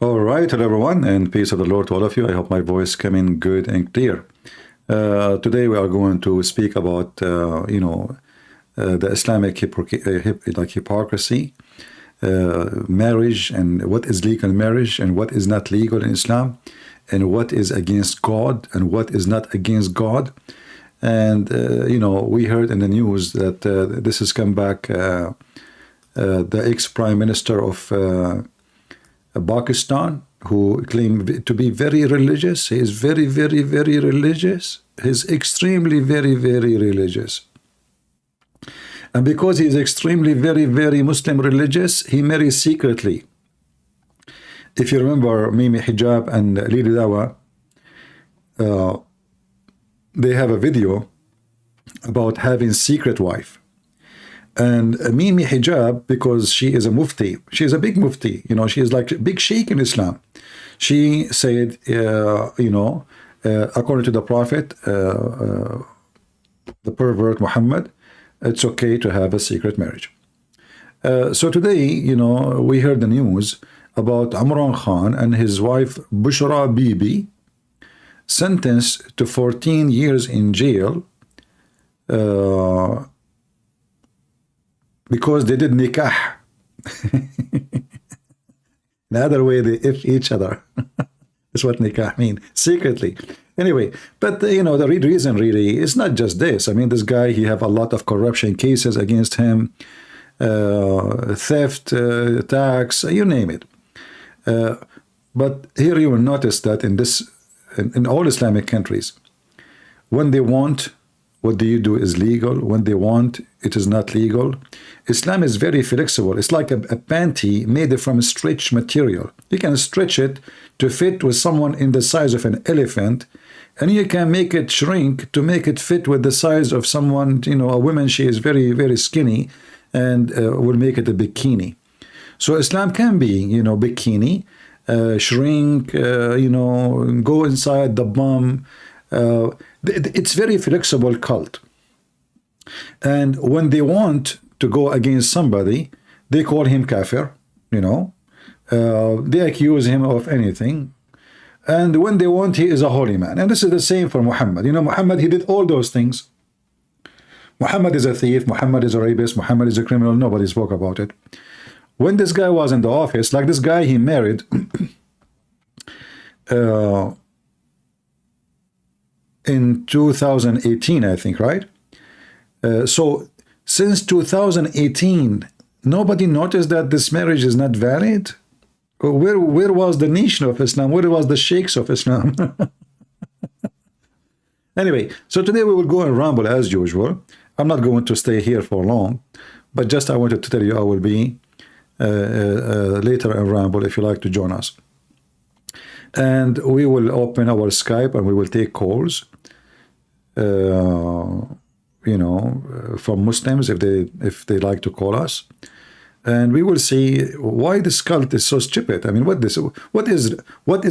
All right, hello everyone, and peace of the Lord to all of you. I hope my voice coming good and clear. Today we are going to speak about, the Islamic hypocrisy, marriage, and what is legal marriage and what is not legal in Islam, and what is against God and what is not against God. And, we heard in the news that this has come back, the ex-prime minister of Pakistan, who claimed to be very religious. He is very, very, very religious. He's extremely, very, very religious. And because he is extremely, very, very Muslim religious, he marries secretly. If you remember Mimi Hijab and Lili Dawa, they have a video about having secret wife. And Mimi Hijab, because she is a mufti, she is a big mufti, she is like a big sheikh in Islam. She said, according to the Prophet, the pervert Muhammad, it's okay to have a secret marriage. So today, we heard the news about Imran Khan and his wife Bushra Bibi, sentenced to 14 years in jail, because they did nikah. The other way, they if each other. That's what nikah mean, secretly. Anyway, but the reason really is not just this. I mean, this guy, he have a lot of corruption cases against him, theft, tax, you name it. But here you will notice that in all Islamic countries, when they want, what do you do is legal. When they want, it is not legal. Islam is very flexible. It's like a panty made from stretch material. You can stretch it to fit with someone in the size of an elephant, and you can make it shrink to make it fit with the size of someone, a woman, she is very, very skinny, and will make it a bikini. So Islam can be, bikini, shrink, go inside the bum. It's very flexible cult. And when they want to go against somebody, they call him kafir, they accuse him of anything. And when they want, he is a holy man. And this is the same for Muhammad. Muhammad, he did all those things. Muhammad is a thief, Muhammad is a rapist, Muhammad is a criminal. Nobody spoke about it. When this guy was in the office, like this guy he married, in 2018, I think, right? So since 2018, nobody noticed that this marriage is not valid? Where was the nation of Islam? Where was the sheikhs of Islam? Anyway, so today we will go and ramble as usual. I'm not going to stay here for long, but just I wanted to tell you I will be later in ramble if you like to join us. And we will open our Skype and we will take calls, from Muslims if they like to call us, and we will see why this cult is so stupid. I mean, what is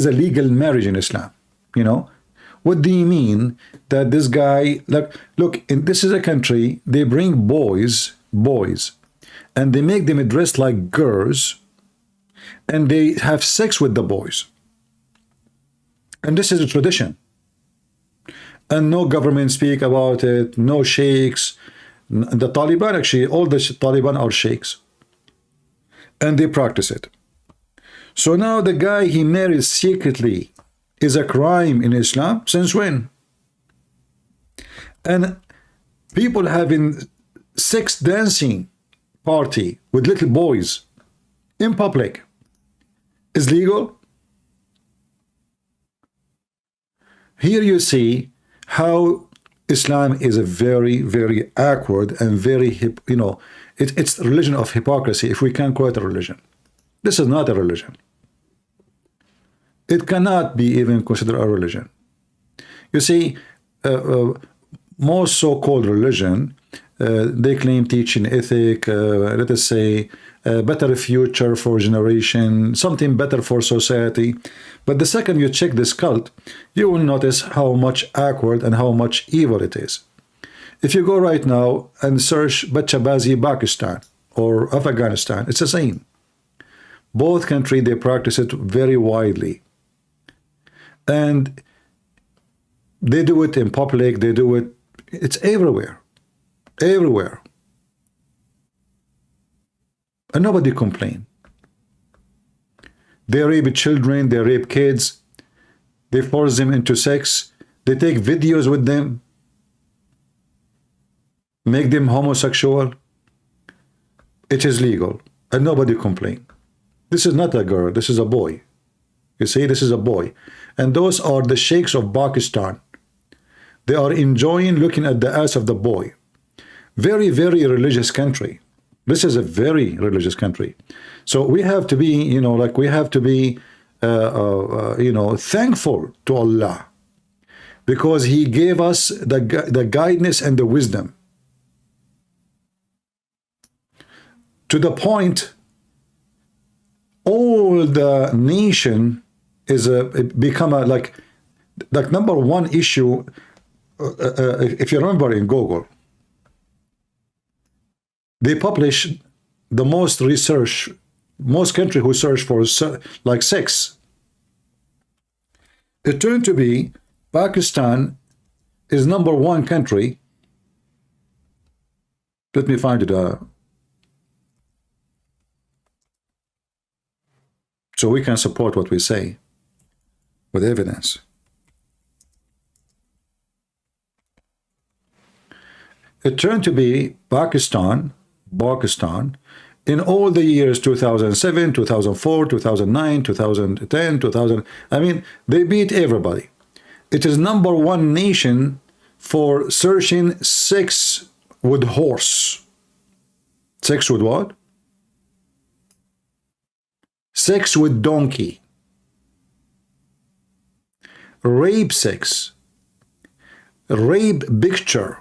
a legal marriage in Islam? What do you mean that this guy, look, this is a country, they bring boys, and they make them dress like girls, and they have sex with the boys. And this is a tradition. And no government speak about it, no sheikhs. The Taliban, actually, all the Taliban are sheikhs. And they practice it. So now the guy he marries secretly is a crime in Islam. Since when? And people having sex dancing party with little boys in public is legal. Here you see how Islam is a very, very awkward and very, it's a religion of hypocrisy, if we can call it a religion. This is not a religion. It cannot be even considered a religion. You see, most so-called religion, they claim teaching ethic, let us say, a better future for generation, something better for society. But the second you check this cult, you will notice how much awkward and how much evil it is. If you go right now and search Bachabazi Pakistan or Afghanistan, it's the same. Both countries, they practice it very widely. And they do it in public, they do it, it's everywhere. Everywhere. And nobody complain. They rape children, they rape kids, they force them into sex, they take videos with them, make them homosexual. It is legal, and nobody complain. This is not a girl, this is a boy. You see, this is a boy. And those are the sheikhs of Pakistan. They are enjoying looking at the ass of the boy. Very, very religious country. This is a very religious country. So we have to be, you know, like we have to be, you know, thankful to Allah, because He gave us the guidance and the wisdom. To the point, all the nation is become a like number one issue. If you remember in Google, they publish the most research, most country who search for like sex. It turned to be Pakistan is number one country. Let me find it. So we can support what we say with evidence. It turned to be Pakistan, in all the years 2007, 2004, 2009, 2010, 2000. I mean, they beat everybody. It is number one nation for searching sex with horse. Sex with what? Sex with donkey. Rape sex. Rape picture.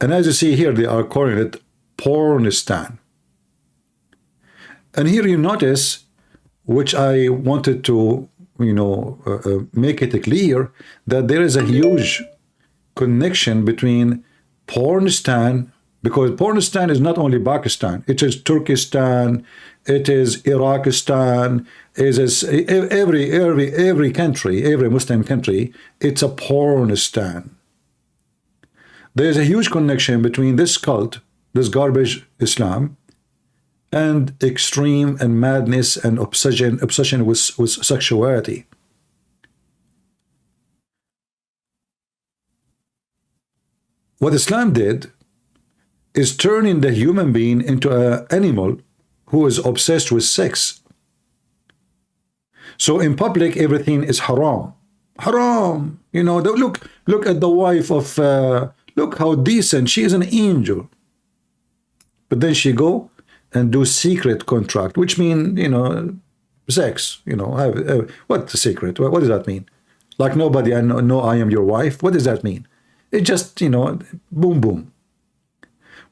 And as you see here, they are calling it Pornistan. And here you notice, which I wanted to, you know, make it clear, that there is a huge connection between Pornistan, because Pornistan is not only Pakistan, it is Turkestan, it is Iraqistan, it is every country, every Muslim country, it's a Pornistan. There's a huge connection between this cult, this garbage Islam, and extreme and madness and obsession with sexuality. What Islam did is turning the human being into an animal who is obsessed with sex. So in public, everything is haram. Haram. You know, look at the wife of, look how decent, she is an angel. But then she go and do secret contract, which mean, you know, sex, you know, what secret? What does that mean? Like nobody, I know I am your wife. What does that mean? It just, you know, boom, boom.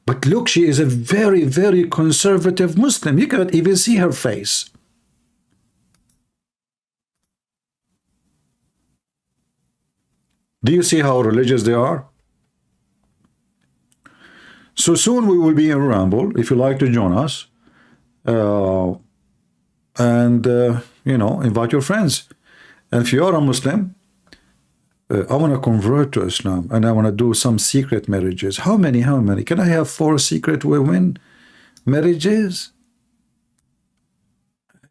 But look, she is a very, very conservative Muslim. You cannot even see her face. Do you see how religious they are? So soon we will be in Ramble, if you like to join us. And, you know, invite your friends. And if you are a Muslim, I want to convert to Islam and I want to do some secret marriages. How many? How many? Can I have 4 secret women marriages?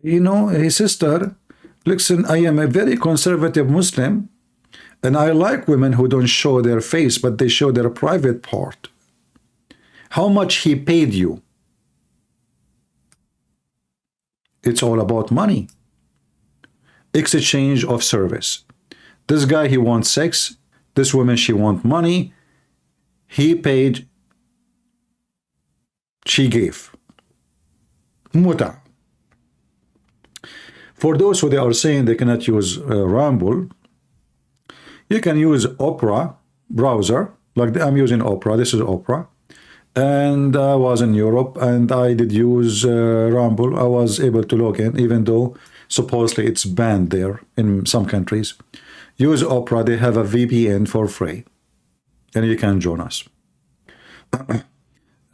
You know, hey sister, listen, I am a very conservative Muslim and I like women who don't show their face, but they show their private part. How much he paid you? It's all about money. Exchange of service. This guy, he wants sex. This woman, she wants money. He paid. She gave. Muta. For those who they are saying they cannot use Rumble, you can use Opera browser. Like I'm using Opera. This is Opera. And I was in Europe and I did use Rumble. I was able to log in, even though supposedly it's banned there in some countries. Use Opera. They have a VPN for free. And you can join us.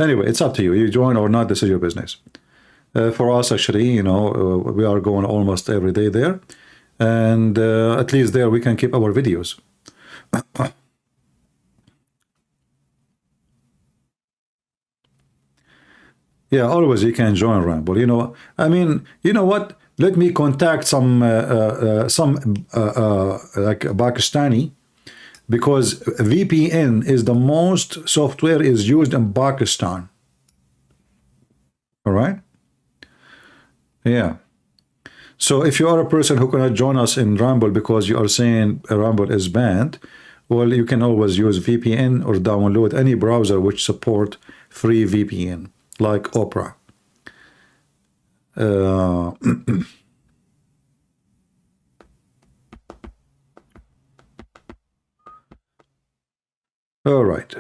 Anyway, it's up to you. You join or not, this is your business. For us, actually, you know, we are going almost every day there, and at least there we can keep our videos. Yeah, always you can join Rumble. You know, I mean, you know what? Let me contact some like Pakistani, because VPN is the most software is used in Pakistan. All right. Yeah. So if you are a person who cannot join us in Rumble because you are saying Rumble is banned, well, you can always use VPN or download any browser which support free VPN, like Opera. All right.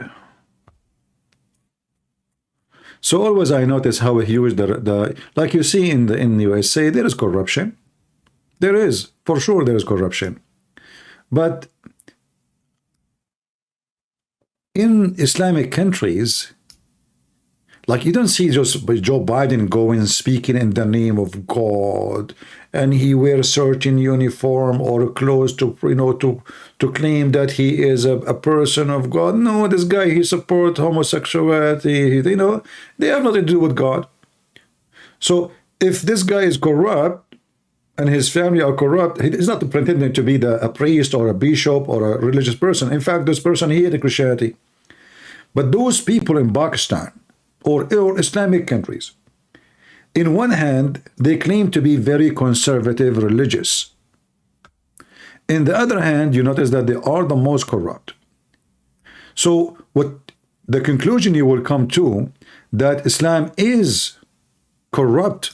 So always I notice how huge the like you see in the USA there is corruption. There is, for sure there is corruption. But in Islamic countries, like you don't see just Joe Biden going speaking in the name of God, and he wears certain uniform or clothes to, you know, to claim that he is a person of God. No, this guy, he supports homosexuality. You know, they have nothing to do with God. So if this guy is corrupt and his family are corrupt, he's not pretending to be a priest or a bishop or a religious person. In fact, this person, he hated Christianity. But those people in Pakistan or Islamic countries, in one hand, they claim to be very conservative religious. In the other hand, you notice that they are the most corrupt. So what the conclusion you will come to, that Islam is corrupt.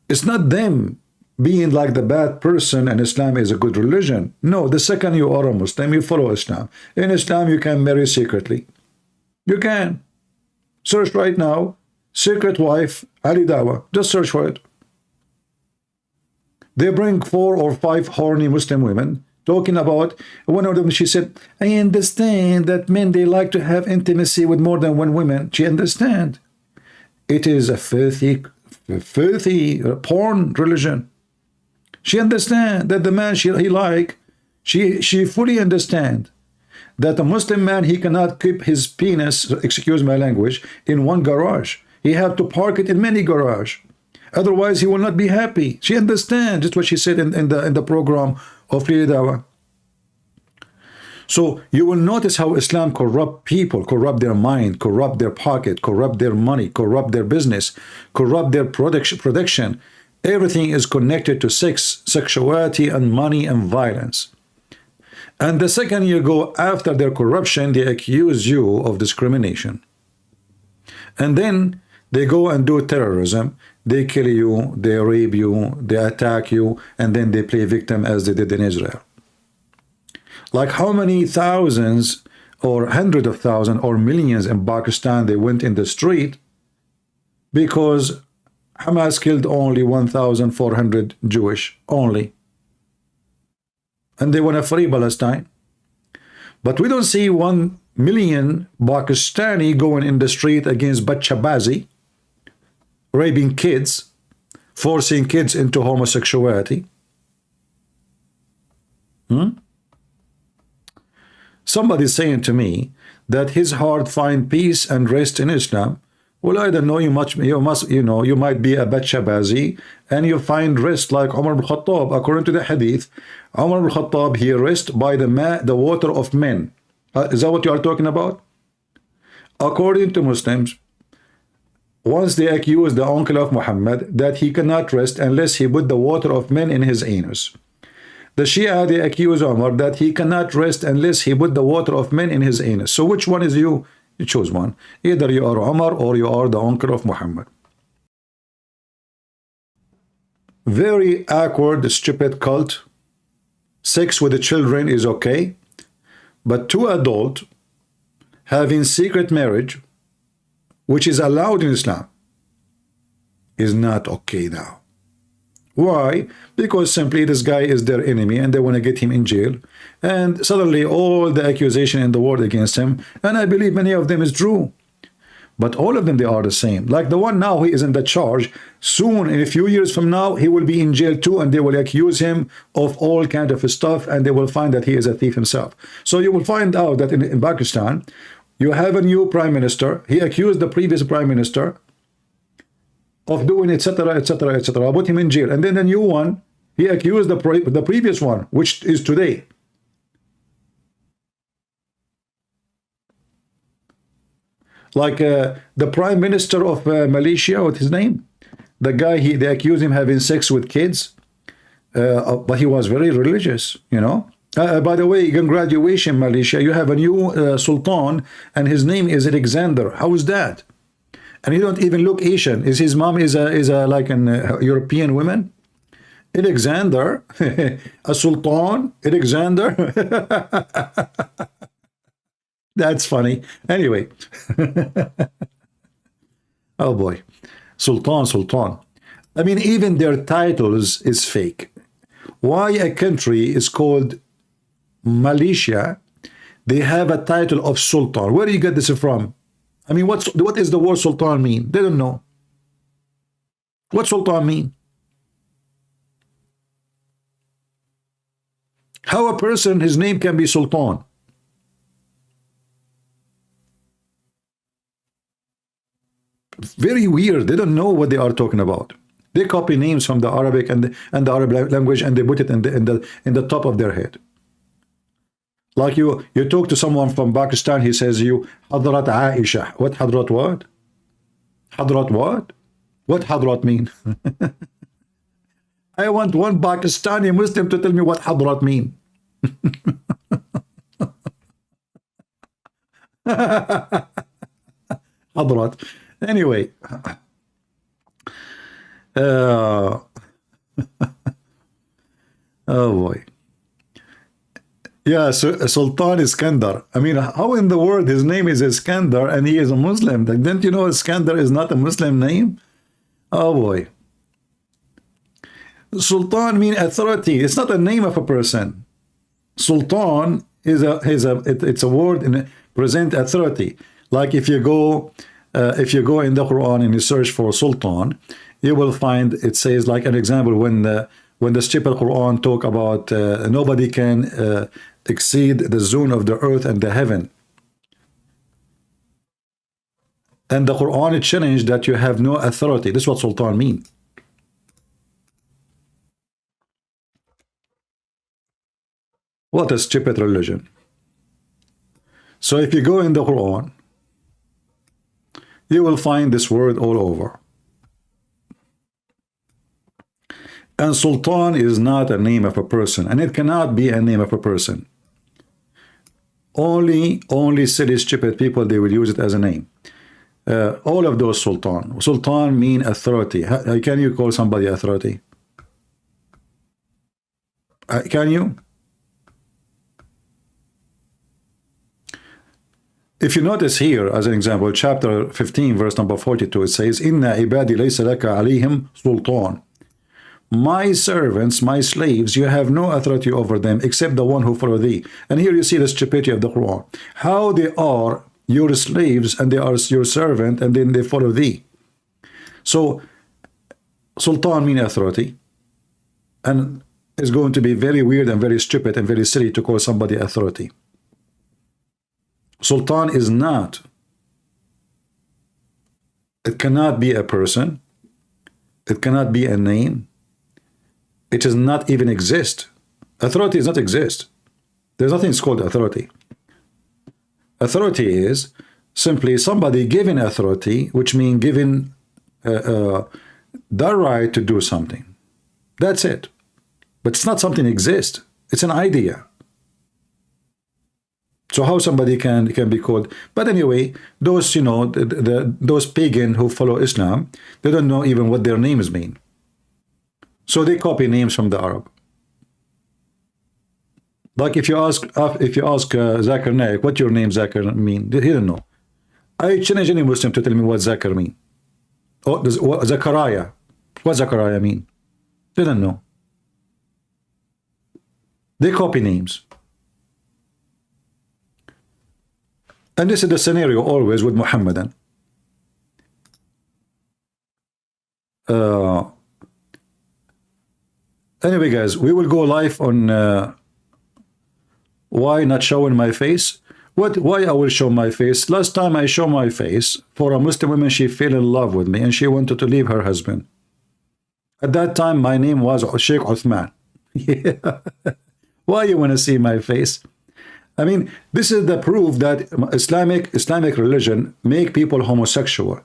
It's not them being like the bad person and Islam is a good religion. No, the second you are a Muslim, you follow Islam. In Islam, you can marry secretly. You can. Search right now, secret wife, Ali Dawa. Just search for it. They bring 4 or 5 horny Muslim women talking about, one of them, she said, I understand that men, they like to have intimacy with more than one woman. She understand. It is a filthy porn religion. She understand that the man he like, she fully understand that a Muslim man, he cannot keep his penis, excuse my language, in one garage. He have to park it in many garage. Otherwise, he will not be happy. She understands. That's what she said in the program of Dawa. So you will notice how Islam corrupt people, corrupt their mind, corrupt their pocket, corrupt their money, corrupt their business, corrupt their production. Everything is connected to sex, sexuality, and money and violence. And the second you go after their corruption, they accuse you of discrimination. And then they go and do terrorism. They kill you, they rape you, they attack you, and then they play victim as they did in Israel. Like how many thousands or hundreds of thousands or millions in Pakistan, they went in the street because Hamas killed only 1,400 Jewish, only. And they want to free Palestine. But we don't see 1 million Pakistani going in the street against Bachabazi, raping kids, forcing kids into homosexuality. Somebody's saying to me that his heart find peace and rest in Islam. Well, I don't know, you might be a Bachabazi and you find rest like Umar ibn Khattab. According to the hadith, Umar ibn Khattab, he rest by the water of men. Is that what you are talking about? According to Muslims, once they accuse the uncle of Muhammad that he cannot rest unless he put the water of men in his anus. The Shia, they accuse Umar that he cannot rest unless he put the water of men in his anus. So which one is you? You choose one. Either you are Umar or you are the uncle of Muhammad. Very awkward, stupid cult. Sex with the children is okay, but 2 adults having secret marriage, which is allowed in Islam, is not okay now. Why? Because simply this guy is their enemy and they want to get him in jail. And suddenly all the accusation in the world against him, and I believe many of them is true. but all of them, they are the same. Like the one now, he is in the charge. Soon, in a few years from now, he will be in jail too, and they will accuse him of all kind of stuff, and they will find that he is a thief himself. So you will find out that in Pakistan, you have a new prime minister. He accused the previous prime minister of doing etc., etc., etc. Put him in jail. And then the new one, he accused the previous one, which is today. Like the prime minister of Malaysia, what's his name? The guy, they accused him having sex with kids, but he was very religious, you know. By the way, in graduation, Malaysia, you have a new sultan, and his name is Alexander. How is that? And he don't even look Asian. Is his mom is a like an European woman? Alexander, a sultan, Alexander. That's funny. Anyway. Oh boy. Sultan. I mean, even their titles is fake. Why a country is called Malaysia? They have a title of sultan. Where do you get this from? I mean, what is the word sultan mean? They don't know. What sultan mean? How a person, his name can be sultan? Very weird. They don't know what they are talking about. They copy names from the Arabic and the Arab language, and they put it in the top of their head. Like you talk to someone from Pakistan, he says you Hadrat Aisha. What Hadrat what? Hadrat what? What Hadrat mean? I want one Pakistani Muslim to tell me what Hadrat mean. Hadrat. Anyway, oh boy, yeah. So Sultan Iskandar. I mean, how in the world his name is Iskandar and he is a Muslim? Like, didn't you know Iskandar is not a Muslim name? Oh boy. Sultan mean authority. It's not a name of a person. Sultan is it's a word in present authority. Like if you go in the Quran and you search for sultan, you will find it says, like an example, when the stupid Quran talk about nobody can exceed the zone of the earth and the heaven, and the Quran challenged that you have no authority. This is what sultan mean. What a stupid religion. So if you go in the Quran, you will find this word all over. And sultan is not a name of a person, and it cannot be a name of a person. Only silly, stupid people, they will use it as a name. All of those sultan. Sultan mean authority. Can you call somebody authority? Can you? If you notice here, as an example, chapter 15, verse number 42, it says, Inna ibadi laysa laka alayhim sultan. My servants, my slaves, you have no authority over them except the one who follow thee. And here you see the stupidity of the Quran. How they are your slaves and they are your servant and then they follow thee. So, sultan means authority. And it's going to be very weird and very stupid and very silly to call somebody authority. Sultan is not. It cannot be a person. It cannot be a name. It does not even exist. Authority does not exist. There's nothing called authority. Authority is simply somebody given authority, which means given the right to do something. That's it. But it's not something exists. It's an idea. So how somebody can be called? But anyway, those, you know, those pagan who follow Islam, they don't know even what their names mean. So they copy names from the Arab. Like if you ask Zakir Naik, what your name Zakir mean? He didn't know. I challenge any Muslim to tell me what Zakir mean. Oh, Zachariah. What Zachariah mean? They don't know. They copy names. And this is the scenario always with Muhammadan. Uh, anyway, guys, we will go live on why not showing my face. Why I will show my face? Last time I show my face for a Muslim woman, she fell in love with me and she wanted to leave her husband. At that time, my name was Sheikh Uthman. Yeah. Why you want to see my face? I mean, this is the proof that Islamic religion make people homosexual.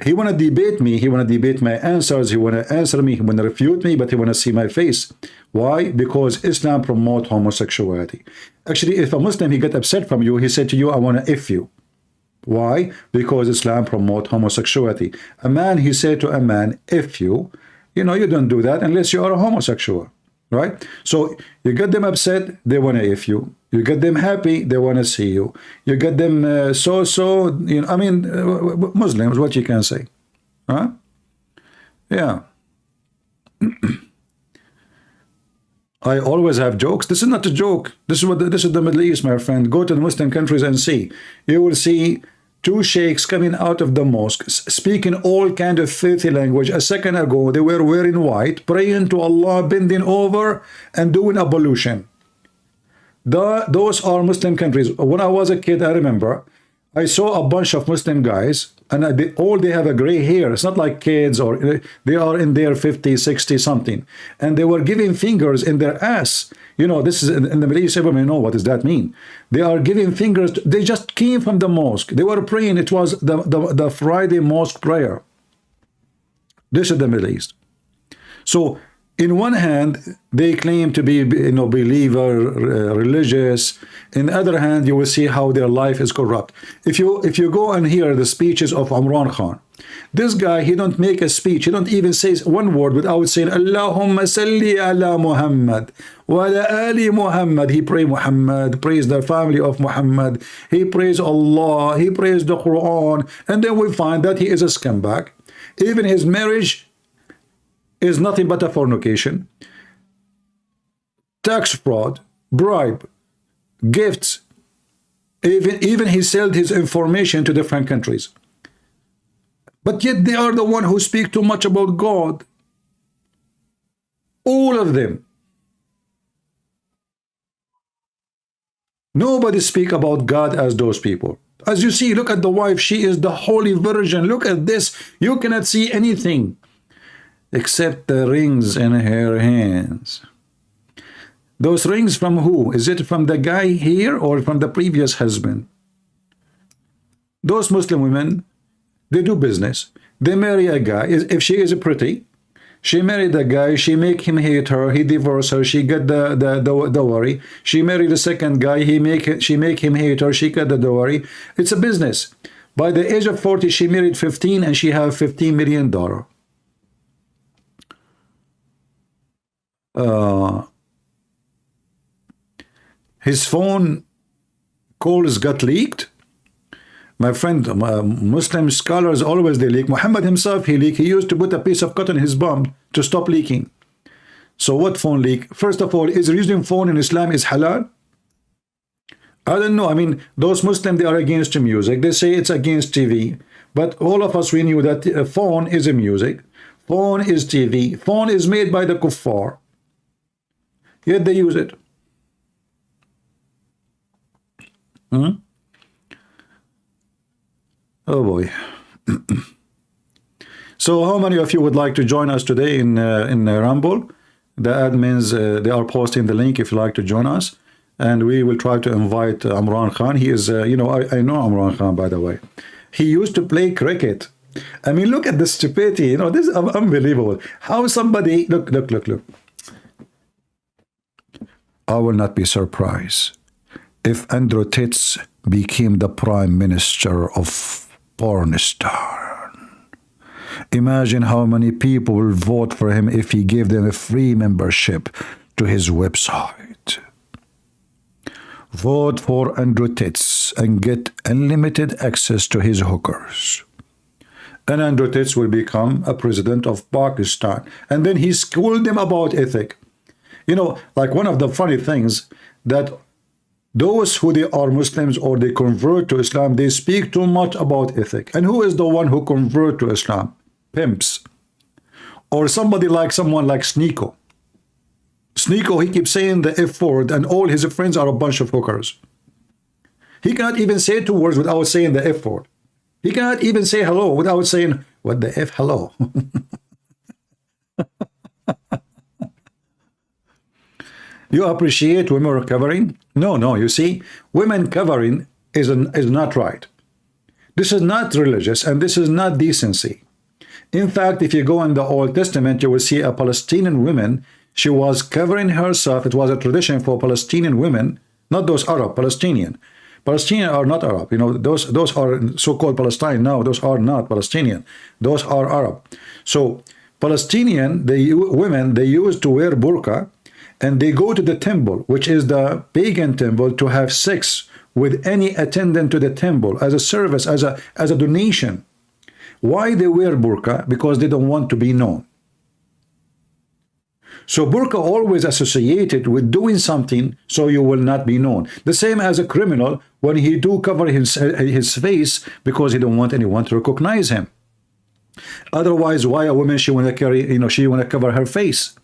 He want to debate me. He want to debate my answers. He want to answer me. He want to refute me, but he want to see my face. Why? Because Islam promote homosexuality. Actually, if a Muslim, he get upset from you, he said to you, I want to F you. Why? Because Islam promote homosexuality. A man, he said to a man, F you. You know, you don't do that unless you are a homosexual. Right? So you get them upset, they want to F you. You get them happy, they want to see you. You get them you know, I mean, Muslims, what you can say. Huh? Yeah. I always have jokes. This is not a joke. This is the Middle East, my friend. Go to the Muslim countries and see. You will see two sheikhs coming out of the mosque, speaking all kind of filthy language. A second ago, they were wearing white, praying to Allah, bending over, and doing ablution. Those are Muslim countries. When I was a kid, I remember, I saw a bunch of Muslim guys, and they have a gray hair. It's not like kids, or they are in their 50, 60 something. And they were giving fingers in their ass. You know, this is in the Middle East, everyone know what does that mean. They are giving fingers. They just came from the mosque. They were praying. It was the Friday mosque prayer. This is the Middle East. So in one hand, they claim to be, you know, believer, religious. In the other hand, you will see how their life is corrupt. If you go and hear the speeches of Imran Khan, this guy, he don't make a speech. He don't even say one word without saying Allahumma salli ala Muhammad wa ala ali Muhammad. He prays Muhammad, praise the family of Muhammad. He prays Allah. He prays the Quran. And then we find that he is a scumbag. Even his marriage is nothing but a fornication, tax fraud, bribe, gifts. Even he sold his information to different countries. But yet they are the one who speak too much about God. All of them. Nobody speak about God as those people. As you see, look at the wife. She is the Holy Virgin. Look at this. You cannot see anything except the rings in her hands. Those rings from who? Is it from the guy here or from the previous husband? Those Muslim women, they do business. They marry a guy. If she is pretty, she married a guy. She make him hate her. He divorce her. She get the dowry. She married a second guy. She make him hate her. She get the dowry. It's a business. By the age of 40, she married 15 and she have $15 million. His phone calls got leaked. My friend, Muslim scholars always they leak. Muhammad himself, he leaked. He used to put a piece of cotton in his bum to stop leaking. So what phone leak? First of all, is using phone in Islam is halal? I don't know. I mean, those Muslims, they are against music. They say it's against TV. But all of us, we knew that a phone is a music. Phone is TV. Phone is made by the kuffar. Yet they use it. Oh boy. So how many of you would like to join us today in Rumble? The admins, they are posting the link if you like to join us. And we will try to invite Imran Khan. He is, you know, I know Imran Khan, by the way. He used to play cricket. I mean, look at the stupidity. You know, this is unbelievable. How somebody, look. I will not be surprised if Andrew Titz became the prime minister of Pornistan. Imagine how many people will vote for him if he gave them a free membership to his website. Vote for Andrew Titz and get unlimited access to his hookers. And Andrew Titz will become a president of Pakistan. And then he schooled them about ethic. You know, like one of the funny things that those who they are Muslims or they convert to Islam, they speak too much about ethic. And who is the one who convert to Islam? pimps, or somebody like someone like Sneeko. Sneeko, he keeps saying the F word, and all his friends are a bunch of hookers. He cannot even say 2 words without saying the F word. He cannot even say hello without saying, what the F, hello. You appreciate women covering? No, you see, women covering is not right. This is not religious, and this is not decency. In fact, if you go in the Old Testament, you will see a Palestinian woman. She was covering herself. It was a tradition for Palestinian women, not those Arab, Palestinian. Palestinian are not Arab. You know, those are so-called Palestine now. Those are not Palestinian. Those are Arab. So Palestinian, women, they used to wear burqa, and they go to the temple, which is the pagan temple, to have sex with any attendant to the temple as a service, as a donation. Why they wear burqa? Because they don't want to be known. So burqa always associated with doing something so you will not be known. The same as a criminal when he do cover his face because he don't want anyone to recognize him. Otherwise, why a woman, she want to carry, she want to cover her face?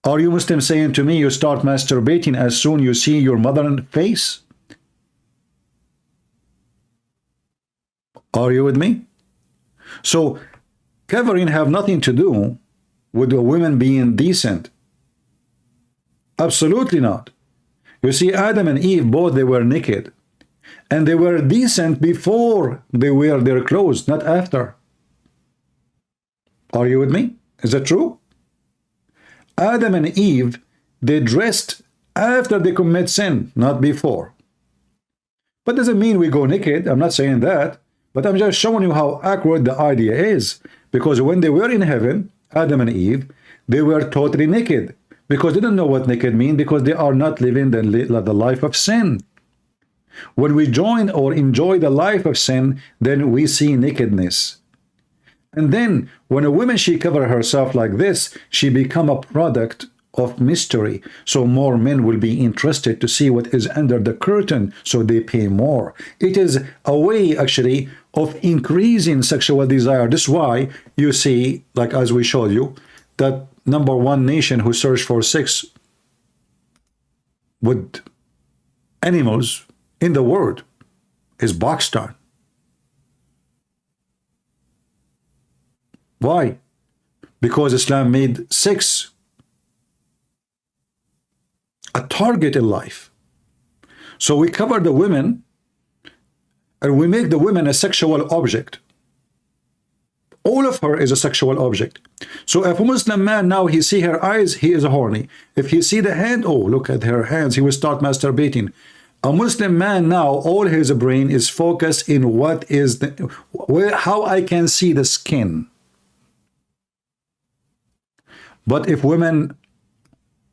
Are you Muslim saying to me you start masturbating as soon you see your mother's face? Are you with me? So covering have nothing to do with the women being decent. Absolutely not. You see, Adam and Eve, both they were naked. And they were decent before they wear their clothes, not after. Are you with me? Is that true? Adam and Eve, they dressed after they commit sin, not before. But doesn't mean we go naked. I'm not saying that. But I'm just showing you how accurate the idea is. Because when they were in heaven, Adam and Eve, they were totally naked. Because they don't know what naked means, because they are not living the life of sin. When we join or enjoy the life of sin, then we see nakedness. And then when a woman, she cover herself like this, she become a product of mystery. So more men will be interested to see what is under the curtain, so they pay more. It is a way actually of increasing sexual desire. This is why you see, like as we showed you, that #1 nation who search for sex with animals in the world is Pakistan. Why? Because Islam made sex a target in life. So we cover the women and we make the women a sexual object. All of her is a sexual object. So if a Muslim man now, he see her eyes, he is horny. If he see the hand, oh, look at her hands, he will start masturbating. A Muslim man now, all his brain is focused in what is how I can see the skin. But if women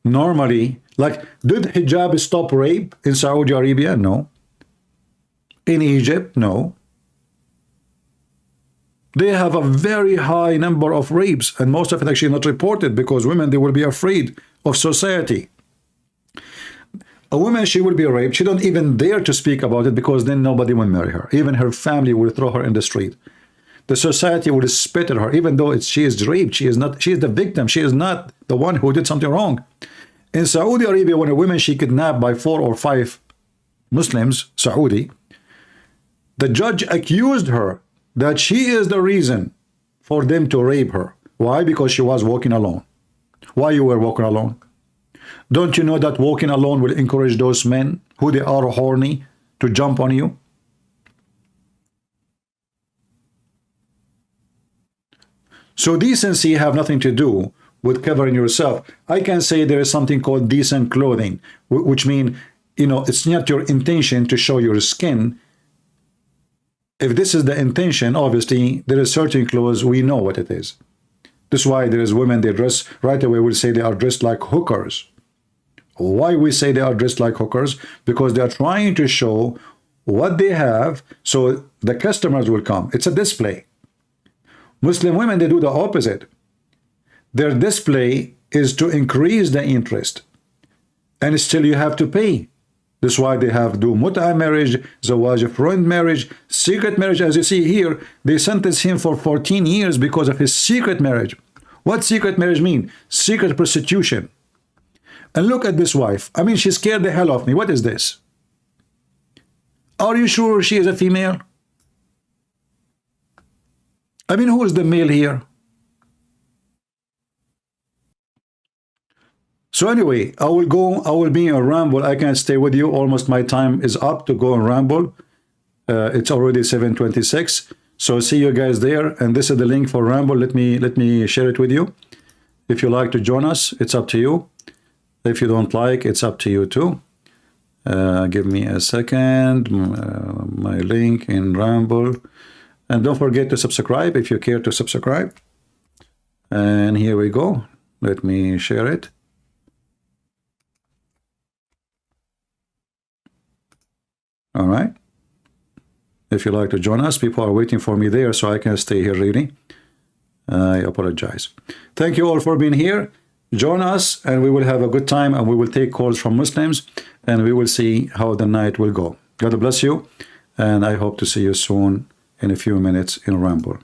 normally, like, did hijab stop rape in Saudi Arabia? No. In Egypt? No. They have a very high number of rapes, and most of it actually not reported because women, they will be afraid of society. A woman, she will be raped. She don't even dare to speak about it because then nobody will marry her. Even her family will throw her in the street. The society will spit at her, even though she is raped. She is the victim. She is not the one who did something wrong. In Saudi Arabia, when a woman, she kidnapped by 4 or 5 Muslims, Saudi, the judge accused her that she is the reason for them to rape her. Why? Because she was walking alone. Why you were walking alone? Don't you know that walking alone will encourage those men who they are horny to jump on you? So decency have nothing to do with covering yourself. I can say there is something called decent clothing, which means, it's not your intention to show your skin. If this is the intention, obviously, there is certain clothes, we know what it is. This is why there is women, they dress, right away we'll say they are dressed like hookers. Why we say they are dressed like hookers? Because they are trying to show what they have, so the customers will come. It's a display. Muslim women, they do the opposite. Their display is to increase the interest. And still you have to pay. This is why they have do muta marriage, zawaj friend marriage, secret marriage. As you see here, they sentenced him for 14 years because of his secret marriage. What secret marriage mean? Secret prostitution. And look at this wife. I mean, she scared the hell of me. What is this? Are you sure she is a female? I mean, who is the male here? So anyway, I will be in a ramble. I can't stay with you. Almost my time is up to go and ramble. It's already 7:26. So see you guys there. And this is the link for ramble. Let me share it with you. If you like to join us, it's up to you. If you don't like, it's up to you too. Give me a second. My link in ramble. And don't forget to subscribe if you care to subscribe. And here we go. Let me share it. All right. If you like to join us, people are waiting for me there, so I can't stay here really. I apologize. Thank you all for being here. Join us, and we will have a good time, and we will take calls from Muslims, and we will see how the night will go. God bless you, and I hope to see you soon in a few minutes in Ramble.